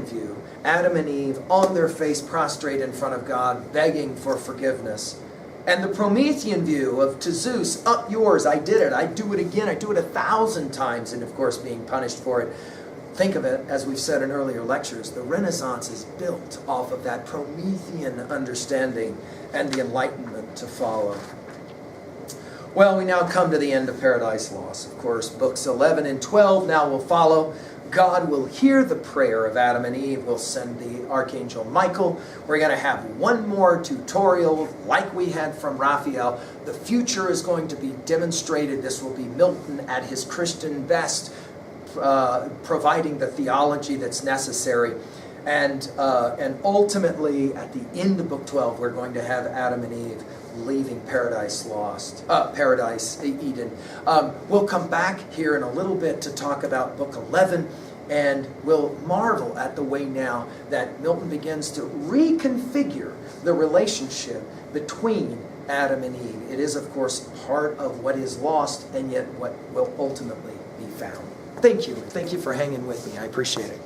view, Adam and Eve on their face prostrate in front of God, begging for forgiveness. And the Promethean view of to Zeus, up yours, I did it, I do it again, I do it 1,000 times, and of course being punished for it. Think of it, as we've said in earlier lectures, the Renaissance is built off of that Promethean understanding and the Enlightenment to follow. Well, we now come to the end of Paradise Lost. Of course, books 11 and 12 now will follow. God will hear the prayer of Adam and Eve. We'll send the Archangel Michael. We're going to have one more tutorial like we had from Raphael. The future is going to be demonstrated. This will be Milton at his Christian best, providing the theology that's necessary. And ultimately, at the end of Book 12, we're going to have Adam and Eve leaving Paradise Eden. We'll come back here in a little bit to talk about Book 11, and we'll marvel at the way now that Milton begins to reconfigure the relationship between Adam and Eve. It is, of course, part of what is lost and yet what will ultimately be found. Thank you. Thank you for hanging with me. I appreciate it.